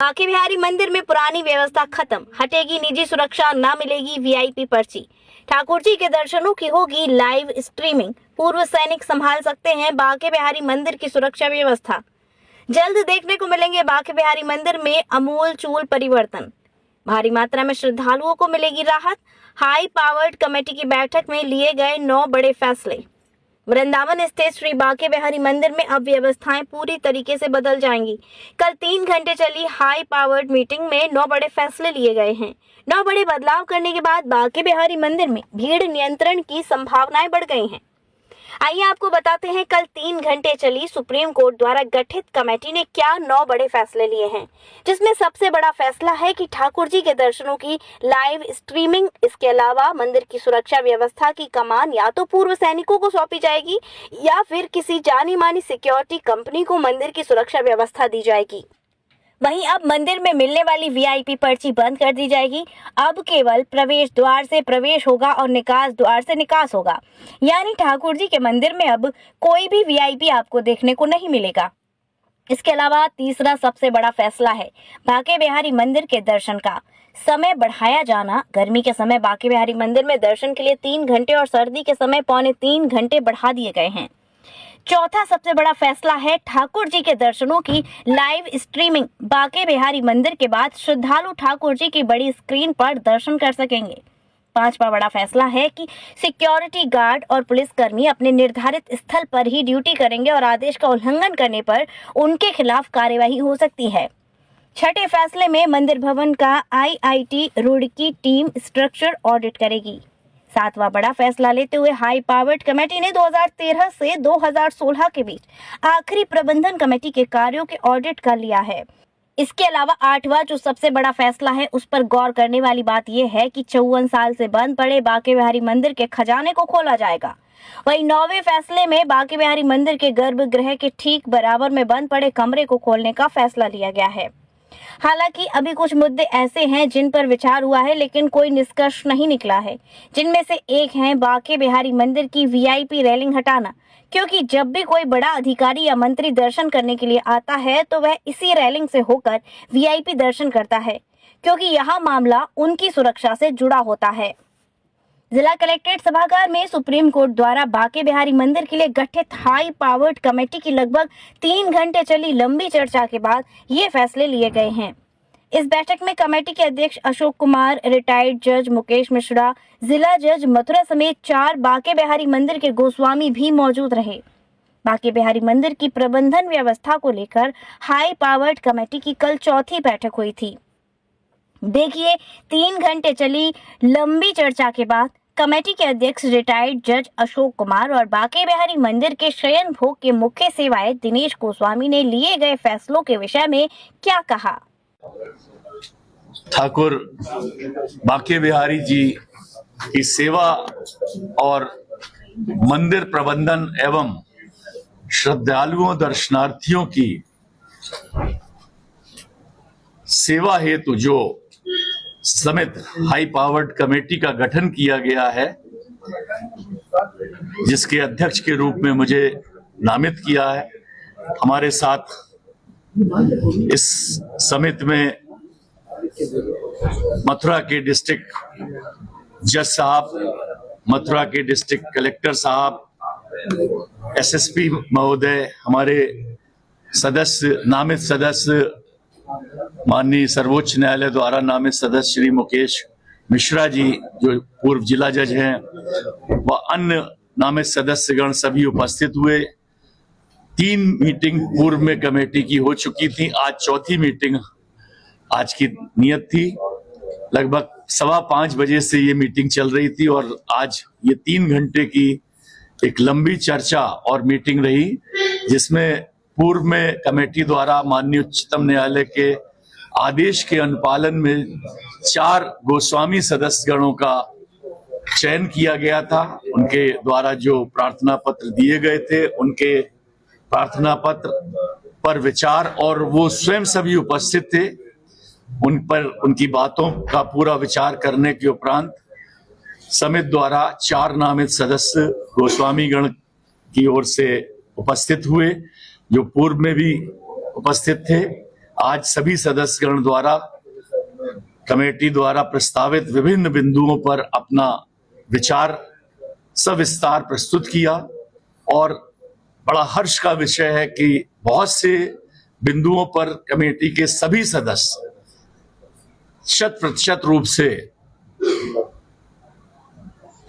बांके बिहारी मंदिर में पुरानी व्यवस्था खत्म, हटेगी निजी सुरक्षा, न मिलेगी वीआईपी पर्ची। ठाकुर जी के दर्शनों की होगी लाइव स्ट्रीमिंग। पूर्व सैनिक संभाल सकते हैं बांके बिहारी मंदिर की सुरक्षा व्यवस्था। जल्द देखने को मिलेंगे बांके बिहारी मंदिर में अमूल चूल परिवर्तन। भारी मात्रा में श्रद्धालुओं को मिलेगी राहत। हाई पावर्ड कमेटी की बैठक में लिए गए 9 बड़े फैसले। वृंदावन स्थित श्री बांके बिहारी मंदिर में अब व्यवस्थाएं पूरी तरीके से बदल जाएंगी। कल 3 घंटे चली हाई पावर्ड मीटिंग में 9 बड़े फैसले लिए गए हैं। 9 बड़े बदलाव करने के बाद बांके बिहारी मंदिर में भीड़ नियंत्रण की संभावनाएं बढ़ गई हैं। आइए आपको बताते हैं कल 3 घंटे चली सुप्रीम कोर्ट द्वारा गठित कमेटी ने क्या 9 बड़े फैसले लिए हैं, जिसमें सबसे बड़ा फैसला है कि ठाकुर जी के दर्शनों की लाइव स्ट्रीमिंग। इसके अलावा मंदिर की सुरक्षा व्यवस्था की कमान या तो पूर्व सैनिकों को सौंपी जाएगी या फिर किसी जानी मानी सिक्योरिटी कंपनी को मंदिर की सुरक्षा व्यवस्था दी जाएगी। वहीं अब मंदिर में मिलने वाली वीआईपी पर्ची बंद कर दी जाएगी। अब केवल प्रवेश द्वार से प्रवेश होगा और निकास द्वार से निकास होगा, यानी ठाकुर जी के मंदिर में अब कोई भी वीआईपी आपको देखने को नहीं मिलेगा। इसके अलावा तीसरा सबसे बड़ा फैसला है बांके बिहारी मंदिर के दर्शन का समय बढ़ाया जाना। गर्मी के समय बांके बिहारी मंदिर में दर्शन के लिए 3 घंटे और सर्दी के समय 2.25 घंटे बढ़ा दिए गए हैं। चौथा सबसे बड़ा फैसला है ठाकुर जी के दर्शनों की लाइव स्ट्रीमिंग। बांके बिहारी मंदिर के बाद श्रद्धालु ठाकुर जी की बड़ी स्क्रीन पर दर्शन कर सकेंगे। पांचवा बड़ा फैसला है कि सिक्योरिटी गार्ड और पुलिसकर्मी अपने निर्धारित स्थल पर ही ड्यूटी करेंगे और आदेश का उल्लंघन करने पर उनके खिलाफ कार्यवाही हो सकती है। छठे फैसले में मंदिर भवन का IIT Roorkee team structure audit करेगी। सातवां बड़ा फैसला लेते हुए हाई पावर्ड कमेटी ने 2013 से 2016 के बीच आखिरी प्रबंधन कमेटी के कार्यों के ऑडिट कर लिया है। इसके अलावा आठवां जो सबसे बड़ा फैसला है, उस पर गौर करने वाली बात यह है कि 54 साल से बंद पड़े बांके बिहारी मंदिर के खजाने को खोला जाएगा। वहीं 9वें फैसले में बांके बिहारी मंदिर के गर्भगृह के ठीक बराबर में बंद पड़े कमरे को खोलने का फैसला लिया गया है। हालांकि अभी कुछ मुद्दे ऐसे हैं जिन पर विचार हुआ है, लेकिन कोई निष्कर्ष नहीं निकला है, जिनमें से एक है बांके बिहारी मंदिर की वीआईपी रेलिंग हटाना। क्योंकि जब भी कोई बड़ा अधिकारी या मंत्री दर्शन करने के लिए आता है तो वह इसी रेलिंग से होकर वीआईपी दर्शन करता है, क्योंकि यहाँ मामला उनकी सुरक्षा से जुड़ा होता है। जिला कलेक्ट्रेट सभागार में सुप्रीम कोर्ट द्वारा बांके बिहारी मंदिर के लिए गठित हाई पावर्ड कमेटी की लगभग 3 घंटे चली लंबी चर्चा के बाद ये फैसले लिए गए हैं। इस बैठक में कमेटी के अध्यक्ष अशोक कुमार, रिटायर्ड जज मुकेश मिश्रा, जिला जज मथुरा समेत 4 बांके बिहारी मंदिर के गोस्वामी भी मौजूद रहे। बांके बिहारी मंदिर की प्रबंधन व्यवस्था को लेकर हाई पावर्ड कमेटी की कल चौथी बैठक हुई थी। देखिए, 3 घंटे चली लंबी चर्चा के बाद कमेटी के अध्यक्ष रिटायर्ड जज अशोक कुमार और बांके बिहारी मंदिर के शयन भोग के मुख्य सेवायत दिनेश गोस्वामी ने लिए गए फैसलों के विषय में क्या कहा। ठाकुर बांके बिहारी जी की सेवा और मंदिर प्रबंधन एवं श्रद्धालुओं दर्शनार्थियों की सेवा हेतु जो समित हाई पावर्ड कमेटी का गठन किया गया है, जिसके अध्यक्ष के रूप में मुझे नामित किया है। हमारे साथ इस समिति में मथुरा के डिस्ट्रिक्ट जज साहब, मथुरा के डिस्ट्रिक्ट कलेक्टर साहब, एसएसपी महोदय, हमारे सदस्य, नामित सदस्य, माननीय सर्वोच्च न्यायालय द्वारा नामित सदस्य श्री मुकेश मिश्रा जी जो पूर्व जिला जज हैं, व अन्य नामित सदस्यगण सभी उपस्थित हुए। 3 मीटिंग पूर्व में कमेटी की हो चुकी थी। आज चौथी मीटिंग आज की नियत थी। लगभग 4:15 बजे से ये मीटिंग चल रही थी और आज ये 3 घंटे की एक लंबी चर्चा और मीटिंग रही, जिसमें पूर्व में कमेटी द्वारा माननीय उच्चतम न्यायालय के आदेश के अनुपालन में 4 गोस्वामी सदस्यगणों का चयन किया गया था। उनके द्वारा जो प्रार्थना पत्र दिए गए थे, उनके प्रार्थना पत्र पर विचार, और वो स्वयं सभी उपस्थित थे, उन पर उनकी बातों का पूरा विचार करने के उपरांत समिति द्वारा 4 नामित सदस्य गोस्वामी गण की ओर से उपस्थित हुए, जो पूर्व में भी उपस्थित थे। आज सभी सदस्यगण द्वारा कमेटी द्वारा प्रस्तावित विभिन्न बिंदुओं पर अपना विचार सविस्तार प्रस्तुत किया और बड़ा हर्ष का विषय है कि बहुत से बिंदुओं पर कमेटी के सभी सदस्य 100% रूप से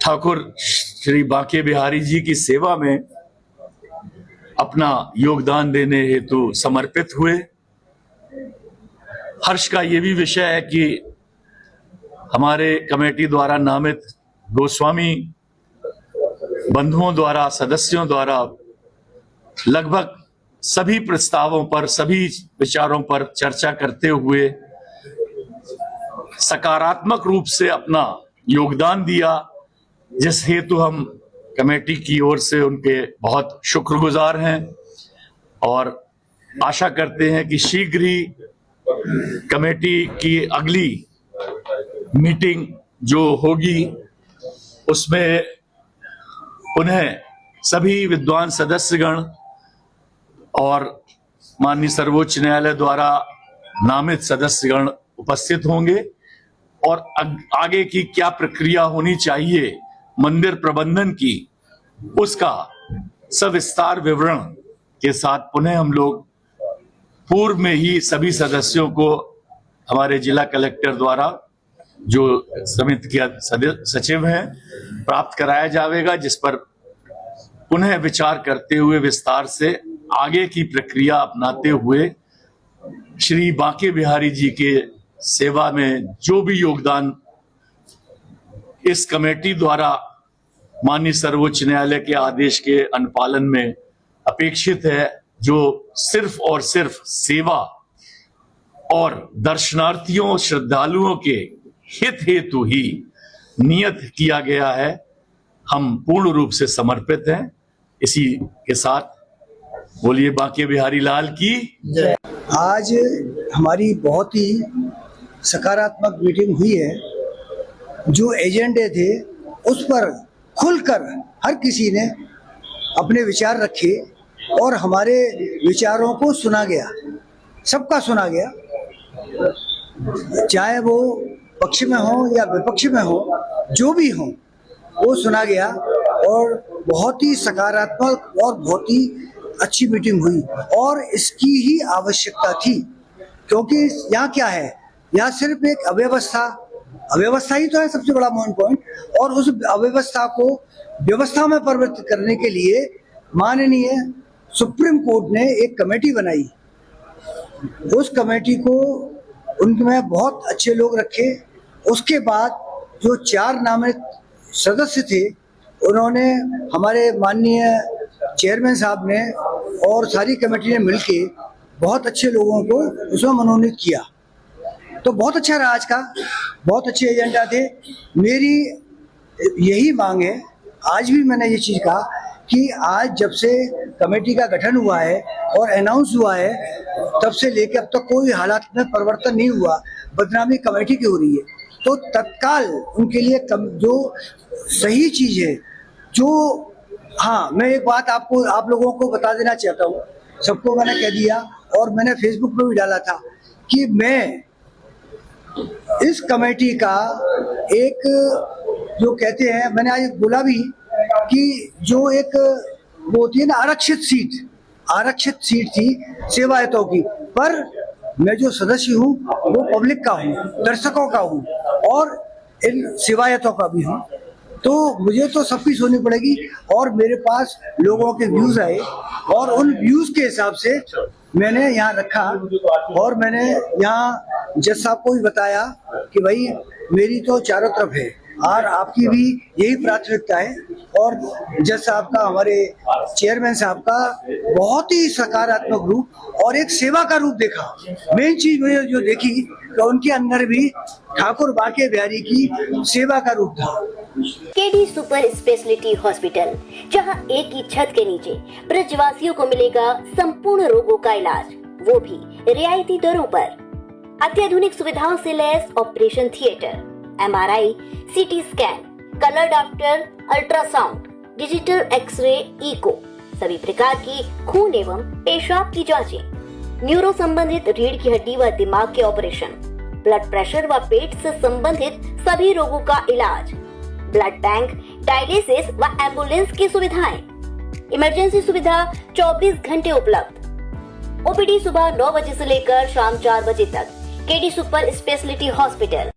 ठाकुर श्री बांके बिहारी जी की सेवा में अपना योगदान देने हेतु समर्पित हुए। हर्ष का ये भी विषय है कि हमारे कमेटी द्वारा नामित गोस्वामी बंधुओं द्वारा, सदस्यों द्वारा लगभग सभी प्रस्तावों पर, सभी विचारों पर चर्चा करते हुए सकारात्मक रूप से अपना योगदान दिया, जिस हेतु हम कमेटी की ओर से उनके बहुत शुक्रगुजार हैं और आशा करते हैं कि शीघ्र ही कमेटी की अगली मीटिंग जो होगी उसमें उन्हें सभी विद्वान सदस्यगण और माननीय सर्वोच्च न्यायालय द्वारा नामित सदस्यगण उपस्थित होंगे और आगे की क्या प्रक्रिया होनी चाहिए मंदिर प्रबंधन की, उसका सविस्तार विवरण के साथ पुनः हम लोग पूर्व में ही सभी सदस्यों को हमारे जिला कलेक्टर द्वारा, जो समिति के सचिव हैं, प्राप्त कराया जाएगा, जिस पर पुनः विचार करते हुए विस्तार से आगे की प्रक्रिया अपनाते हुए श्री बांके बिहारी जी के सेवा में जो भी योगदान इस कमेटी द्वारा माननीय सर्वोच्च न्यायालय के आदेश के अनुपालन में अपेक्षित है, जो सिर्फ और सिर्फ सेवा और दर्शनार्थियों, श्रद्धालुओं के हित हेतु ही नियत किया गया है, हम पूर्ण रूप से समर्पित हैं। इसी के साथ बोलिए बांके बिहारी लाल की जय। आज हमारी बहुत ही सकारात्मक मीटिंग हुई है। जो एजेंडे थे उस पर खुलकर हर किसी ने अपने विचार रखे और हमारे विचारों को सुना गया, सबका सुना गया, चाहे वो पक्ष में हो या विपक्ष में हो, जो भी हो वो सुना गया और बहुत ही सकारात्मक और बहुत ही अच्छी मीटिंग हुई और इसकी ही आवश्यकता थी, क्योंकि यहाँ क्या है, यहाँ सिर्फ एक अव्यवस्था ही तो है सबसे बड़ा मेन पॉइंट, और उस अव्यवस्था को व्यवस्था में परिवर्तित करने के लिए माननीय सुप्रीम कोर्ट ने एक कमेटी बनाई। उस कमेटी को उनमें बहुत अच्छे लोग रखे। उसके बाद जो 4 नामित सदस्य थे उन्होंने, हमारे माननीय चेयरमैन साहब ने और सारी कमेटी ने मिलके बहुत अच्छे लोगों को उसमें मनोनीत किया। तो बहुत अच्छा रहा, आज का बहुत अच्छे एजेंडा थे। मेरी यही मांग है, आज भी मैंने ये चीज़ कहा कि आज जब से कमेटी का गठन हुआ है और अनाउंस हुआ है, तब से लेकर अब तक कोई हालात में परिवर्तन नहीं हुआ, बदनामी कमेटी की हो रही है। तो तत्काल उनके लिए जो सही चीज़ है, जो हाँ, मैं एक बात आप लोगों को बता देना चाहता हूँ, सबको मैंने कह दिया और मैंने फेसबुक पे भी डाला था कि मैं इस कमेटी का एक, जो कहते हैं, मैंने आज बोला भी कि जो एक वो होती है ना आरक्षित सीट थी सेवायतों की, पर मैं जो सदस्य हूँ वो पब्लिक का हूँ, दर्शकों का हूँ और इन सेवायतों का भी हूँ। तो मुझे तो सबकी सुननी पड़ेगी और मेरे पास लोगों के व्यूज आए और उन व्यूज के हिसाब से मैंने यहाँ रखा और मैंने यहाँ जज साहब को भी बताया कि भाई मेरी तो चारों तरफ है और आपकी भी यही प्राथमिकता है। और जज साहब का, हमारे चेयरमैन साहब का बहुत ही सकारात्मक रूप और एक सेवा का रूप देखा। मेन चीज मुझे जो देखी तो उनके अंदर भी ठाकुर बांके बिहारी की सेवा का रूप था। केडी सुपर स्पेशलिटी हॉस्पिटल, जहां एक ही छत के नीचे ब्रजवासियों को मिलेगा संपूर्ण रोगों का इलाज, वो भी रियायती दरों पर। अत्याधुनिक सुविधाओं से लैस operation theatre, MRI, CT scan, colour doctor, ultrasound, digital X ray, echo, सभी प्रकार की खून एवं पेशाब की जांचें, न्यूरो संबंधित रीढ़ की हड्डी व दिमाग के ऑपरेशन, ब्लड प्रेशर व पेट से संबंधित सभी रोगों का इलाज, ब्लड बैंक, डायलिसिस व एम्बुलेंस की सुविधाएं, इमरजेंसी सुविधा 24 घंटे उपलब्ध। ओपीडी सुबह 9 बजे से लेकर शाम 4 बजे तक। KD super speciality hospital.